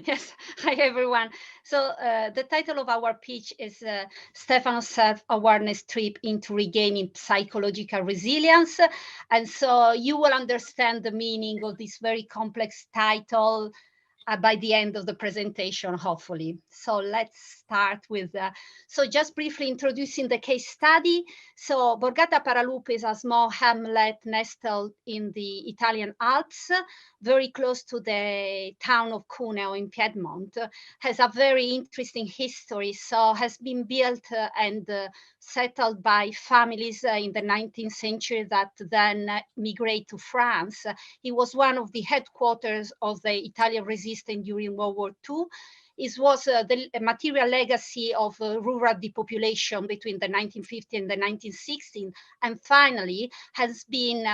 Yes, hi everyone. So the title of our pitch is Stefano's Self-Awareness Trip into Regaining Psychological Resilience. And so you will understand the meaning of this very complex title by the end of the presentation, hopefully. So let's start with, so just briefly introducing the case study. So Borgata Paraloup is a small hamlet nestled in the Italian Alps, very close to the town of Cuneo in Piedmont, has a very interesting history. So has been built and settled by families in the 19th century that then migrate to France. He was one of the headquarters of the Italian resistance during World War II. It was the material legacy of rural depopulation between the 1950s and the 1960s, and finally has been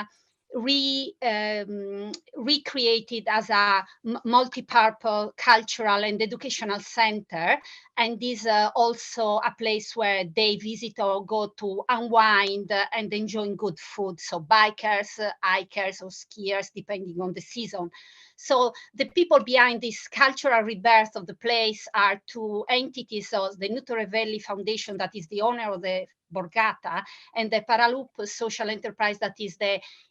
recreated as a multi-purpose cultural and educational center, and is also a place where they visit or go to unwind and enjoy good food. So bikers, hikers, or skiers, depending on the season. So the people behind this cultural rebirth of the place are two entities: so the Nutorevelli Foundation, that is the owner of the Borgata, and the Paraloup social enterprise that is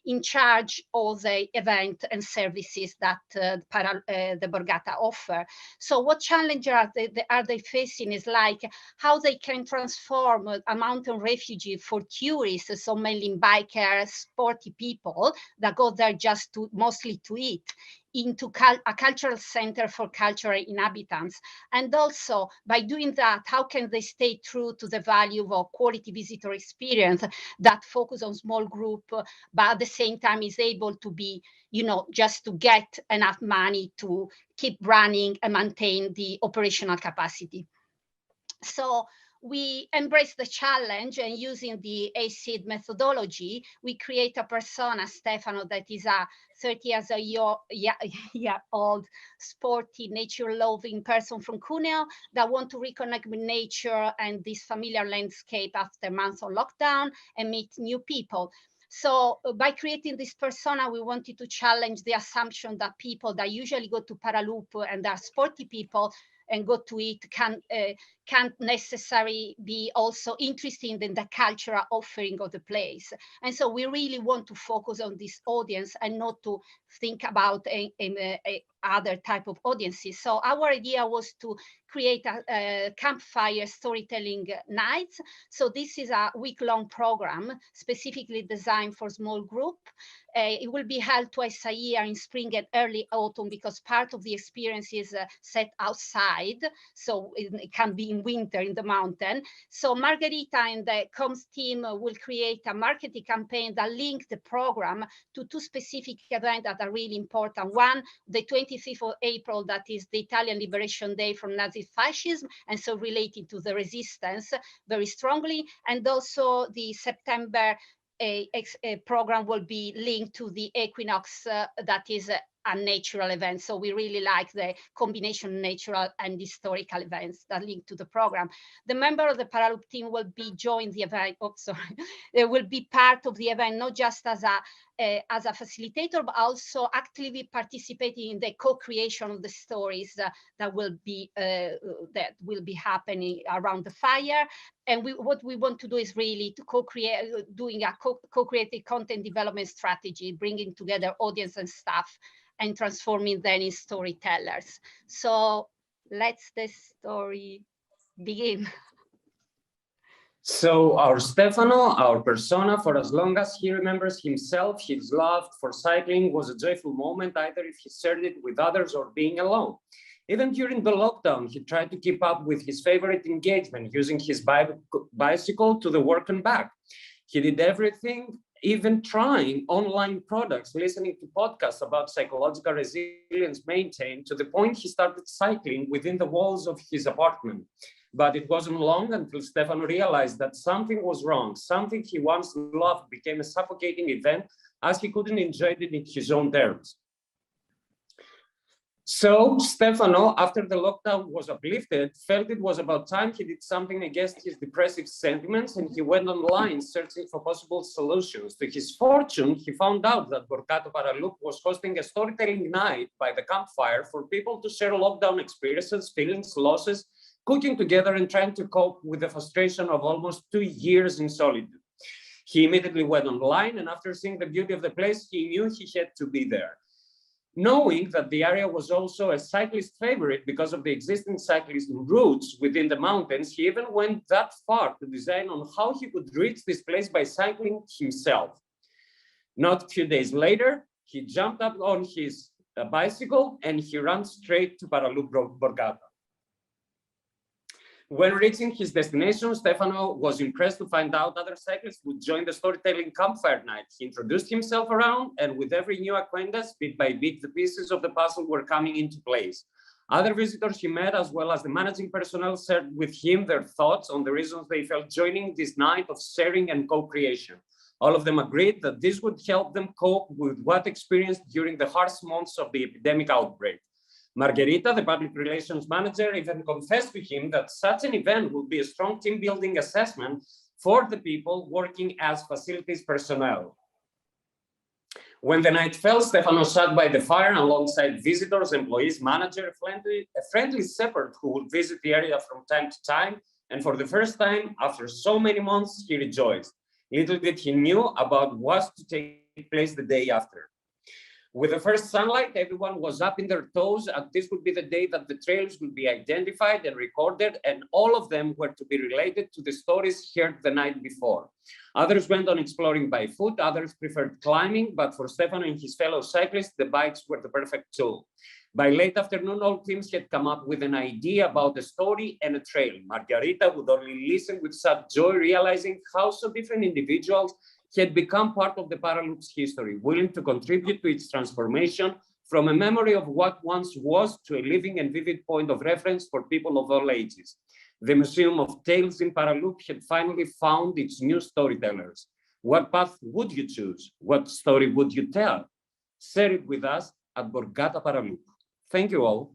in charge of the event and services that the Borgata offer. So what challenges are they facing is like how they can transform a mountain refugee for tourists, so mainly bikers, sporty people that go there just to mostly to eat, into a cultural center for cultural inhabitants. And also by doing that, how can they stay true to the value of a quality visitor experience that focus on small group, but at the same time is able to be, just to get enough money to keep running and maintain the operational capacity. So we embrace the challenge, and using the ACID methodology, we create a persona, Stefano, that is a 30 years old, sporty, nature-loving person from Cuneo that want to reconnect with nature and this familiar landscape after months of lockdown and meet new people. So by creating this persona, we wanted to challenge the assumption that people that usually go to Paraloup and are sporty people and go to it can't necessarily be also interested in the cultural offering of the place. And so we really want to focus on this audience and not to think about other type of audiences. So our idea was to create a campfire storytelling nights. So this is a week-long program specifically designed for small group. It will be held twice a year in spring and early autumn, because part of the experience is set outside, so it can be in winter in the mountain. So Margherita and the comms team will create a marketing campaign that link the program to two specific events that are really important. One, the 25th of April, that is the Italian Liberation Day from Nazi fascism, and so related to the resistance very strongly. And also the September a program will be linked to the equinox, that is a natural event. So we really like the combination of natural and historical events that link to the program. The member of the Paraloup team will be join the event. Oh, sorry. They will be part of the event, not just as a facilitator, but also actively participating in the co-creation of the stories that will be happening around the fire. And what we want to do is really to co-create, doing a co-creative content development strategy, bringing together audience and staff and transforming them in storytellers. So let's the story begin. So our Stefano, our persona, for as long as he remembers himself, his love for cycling was a joyful moment, either if he shared it with others or being alone. Even during the lockdown, he tried to keep up with his favorite engagement, using his bicycle to the work and back. He did everything, even trying online products, listening to podcasts about psychological resilience maintained, to the point he started cycling within the walls of his apartment. But it wasn't long until Stefano realized that something was wrong. Something he once loved became a suffocating event, as he couldn't enjoy it in his own terms. So Stefano, after the lockdown was uplifted, felt it was about time he did something against his depressive sentiments, and he went online searching for possible solutions. To his fortune, he found out that Borgata Paraloup was hosting a storytelling night by the campfire for people to share lockdown experiences, feelings, losses, cooking together and trying to cope with the frustration of almost 2 years in solitude. He immediately went online, and after seeing the beauty of the place, he knew he had to be there. Knowing that the area was also a cyclist favorite because of the existing cyclist routes within the mountains, he even went that far to design on how he could reach this place by cycling himself. Not a few days later, he jumped up on his bicycle and he ran straight to Paraloup Borgata. When reaching his destination, Stefano was impressed to find out other cyclists would join the storytelling campfire night. He introduced himself around, and with every new acquaintance, bit by bit, the pieces of the puzzle were coming into place. Other visitors he met, as well as the managing personnel, shared with him their thoughts on the reasons they felt joining this night of sharing and co-creation. All of them agreed that this would help them cope with what experienced during the harsh months of the epidemic outbreak. Margherita, the public relations manager, even confessed to him that such an event would be a strong team building assessment for the people working as facilities personnel. When the night fell, Stefano sat by the fire alongside visitors, employees, manager, a friendly shepherd who would visit the area from time to time. And for the first time, after so many months, he rejoiced. Little did he knew about what was to take place the day after. With the first sunlight, everyone was up in their toes, and this would be the day that the trails would be identified and recorded, and all of them were to be related to the stories heard the night before. Others went on exploring by foot, others preferred climbing, but for Stefano and his fellow cyclists, the bikes were the perfect tool. By late afternoon, all teams had come up with an idea about a story and a trail. Margherita would only listen with such joy, realizing how so different individuals had become part of the Paraloup's history, willing to contribute to its transformation from a memory of what once was to a living and vivid point of reference for people of all ages. The Museum of Tales in Paraloup had finally found its new storytellers. What path would you choose? What story would you tell? Share it with us at Borgata Paraloup. Thank you all.